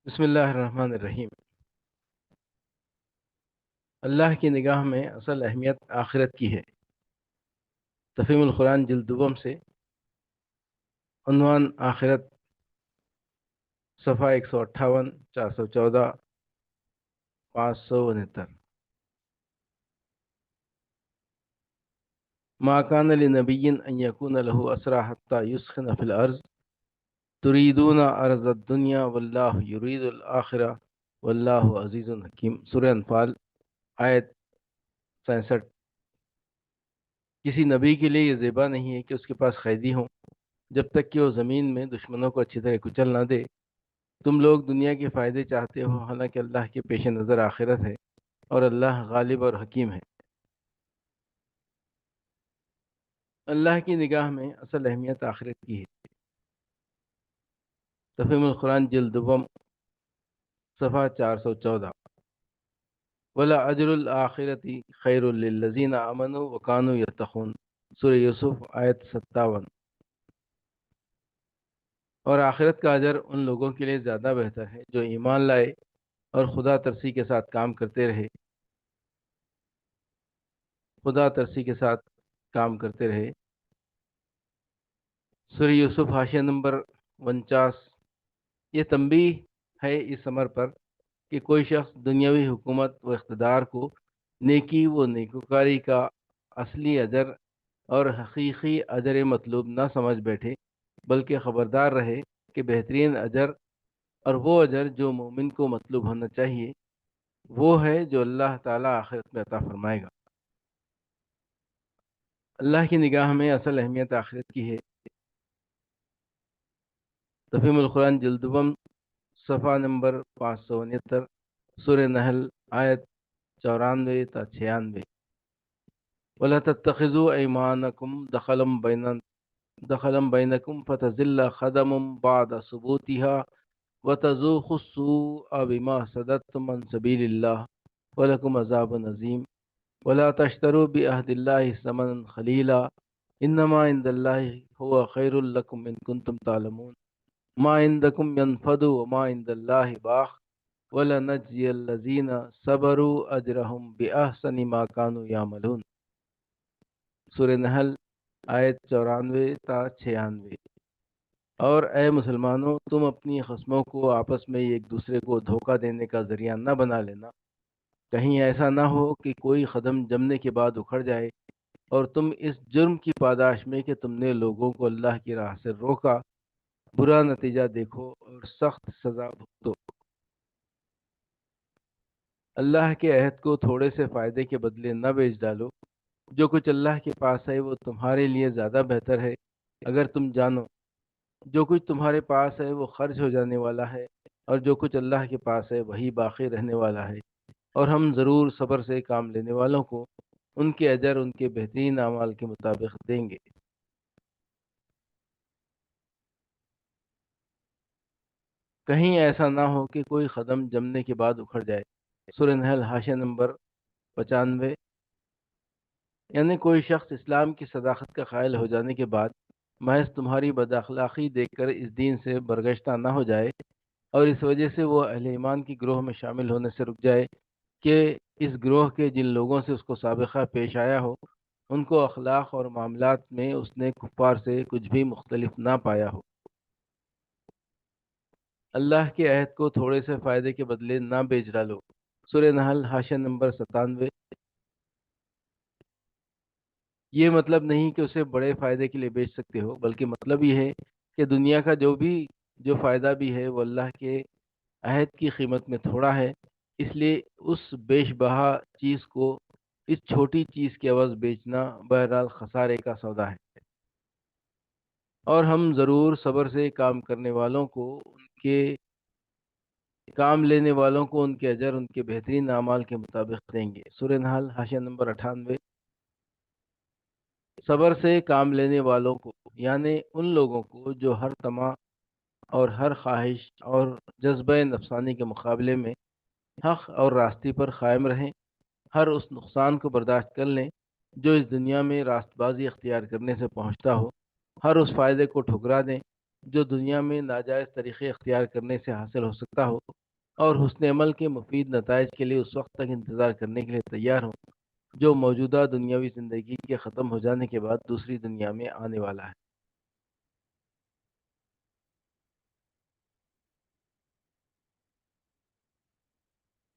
بسم اللہ الرحمن الرحیم۔ اللہ کی نگاہ میں اصل اہمیت آخرت کی ہے۔ تفہیم القرآن جلد دوم سے عنوان آخرت، صفحہ 158، 414، 569۔ ما کان لنبی ان یکون له اسرى حتى یسخن فی الارض تریدون ارض الدنیا واللہ یرید الآخرہ واللہ عزیز حکیم۔ سورہ انفال، آیت 67۔ کسی نبی کے لیے یہ زیبا نہیں ہے کہ اس کے پاس قیدی ہوں جب تک کہ وہ زمین میں دشمنوں کو اچھی طرح کچل نہ دے۔ تم لوگ دنیا کے فائدے چاہتے ہو، حالانکہ اللہ کے پیش نظر آخرت ہے اور اللہ غالب اور حکیم ہے۔ اللہ کی نگاہ میں اصل اہمیت آخرت کی ہے۔ تفہیم القرآن جلد دوم، صفحہ 414۔ ولا اجر الآخرت خیر للذین آمنوا وکانوا یتقون۔ سورہ یوسف، آیت 57۔ اور آخرت کا اجر ان لوگوں کے لیے زیادہ بہتر ہے جو ایمان لائے اور خدا ترسی کے ساتھ کام کرتے رہے۔ خدا ترسی کے ساتھ کام کرتے رہے۔ سورہ یوسف، حاشیہ نمبر 49۔ یہ تنبیہ ہے اس امر پر کہ کوئی شخص دنیاوی حکومت و اقتدار کو نیکی و نیکوکاری کا اصلی اجر اور حقیقی اجر مطلوب نہ سمجھ بیٹھے، بلکہ خبردار رہے کہ بہترین اجر اور وہ اجر جو مومن کو مطلوب ہونا چاہیے وہ ہے جو اللہ تعالیٰ آخرت میں عطا فرمائے گا۔ اللہ کی نگاہ میں اصل اہمیت آخرت کی ہے۔ تفہیم القرآن جلد دوم، صفحہ نمبر 569۔ سورہ نحل، آیت 94 تا 96۔ وَلَا تَتَّخِذُوا أَيْمَانَكُمْ دَخَلًا بَيْنَكُمْ فَتَزِلَّ قَدَمٌ بَعْدَ ثُبُوتِهَا وَتَذُوقُوا السُّوءَ بِمَا صَدَدتُّمْ عَنْ سَبِيلِ اللَّهِ وَلَكُمْ عَذَابٌ عَظِيمٌ۔ وَلَا تَشْتَرُوا بِعَهْدِ اللَّهِ ثَمَنًا قَلِيلًا إِنَّمَا عِندَ اللَّهِ هُوَ خَيْرٌ لَكُمْ إِن كُنتُمْ تَعْلَمُونَ۔ ما عندكم ينفد وما عند الله باق ولنجزي الذين صبروا أجرهم بأحسن ما كانوا يعملون۔ سورہ نحل، آیت 94 تا 96۔ اور اے مسلمانوں، تم اپنی خصموں کو آپس میں ایک دوسرے کو دھوکہ دینے کا ذریعہ نہ بنا لینا، کہیں ایسا نہ ہو کہ کوئی قدم جمنے کے بعد اکھڑ جائے اور تم اس جرم کی پاداش میں کہ تم نے لوگوں کو اللہ کی راہ سے روکا برا نتیجہ دیکھو اور سخت سزا بھگتو۔ اللہ کے عہد کو تھوڑے سے فائدے کے بدلے نہ بیچ ڈالو۔ جو کچھ اللہ کے پاس ہے وہ تمہارے لیے زیادہ بہتر ہے اگر تم جانو۔ جو کچھ تمہارے پاس ہے وہ خرچ ہو جانے والا ہے، اور جو کچھ اللہ کے پاس ہے وہی باقی رہنے والا ہے، اور ہم ضرور صبر سے کام لینے والوں کو ان کے اجر ان کے بہترین اعمال کے مطابق دیں گے۔ کہیں ایسا نہ ہو کہ کوئی قدم جمنے کے بعد اکھڑ جائے۔ سورہ نحل، حاشیہ نمبر 95۔ یعنی کوئی شخص اسلام کی صداقت کا قائل ہو جانے کے بعد محض تمہاری بد اخلاقی دیکھ کر اس دین سے برگشتہ نہ ہو جائے اور اس وجہ سے وہ اہل ایمان کی گروہ میں شامل ہونے سے رک جائے کہ اس گروہ کے جن لوگوں سے اس کو سابقہ پیش آیا ہو ان کو اخلاق اور معاملات میں اس نے کفار سے کچھ بھی مختلف نہ پایا ہو۔ اللہ کے عہد کو تھوڑے سے فائدے کے بدلے نہ بیچ ڈالو۔ سورہ نحل، حاشیہ نمبر 97۔ یہ مطلب نہیں کہ اسے بڑے فائدے کے لیے بیچ سکتے ہو، بلکہ مطلب یہ ہے کہ دنیا کا جو فائدہ بھی ہے وہ اللہ کے عہد کی قیمت میں تھوڑا ہے، اس لیے اس بیش بہا چیز کو اس چھوٹی چیز کے عوض بیچنا بہرحال خسارے کا سودا ہے۔ اور ہم ضرور صبر سے کام کرنے والوں کو ان کے کام لینے والوں کو ان کے اجر ان کے بہترین اعمال کے مطابق دیں گے۔ سورہ نحل، حاشیہ نمبر 98۔ صبر سے کام لینے والوں کو یعنی ان لوگوں کو جو ہر طمع اور ہر خواہش اور جذبہ نفسانی کے مقابلے میں حق اور راستے پر قائم رہیں، ہر اس نقصان کو برداشت کر لیں جو اس دنیا میں راست بازی اختیار کرنے سے پہنچتا ہو، ہر اس فائدے کو ٹھکرا دیں جو دنیا میں ناجائز طریقے اختیار کرنے سے حاصل ہو سکتا ہو، اور حسن عمل کے مفید نتائج کے لیے اس وقت تک انتظار کرنے کے لیے تیار ہوں جو موجودہ دنیاوی زندگی کے ختم ہو جانے کے بعد دوسری دنیا میں آنے والا ہے۔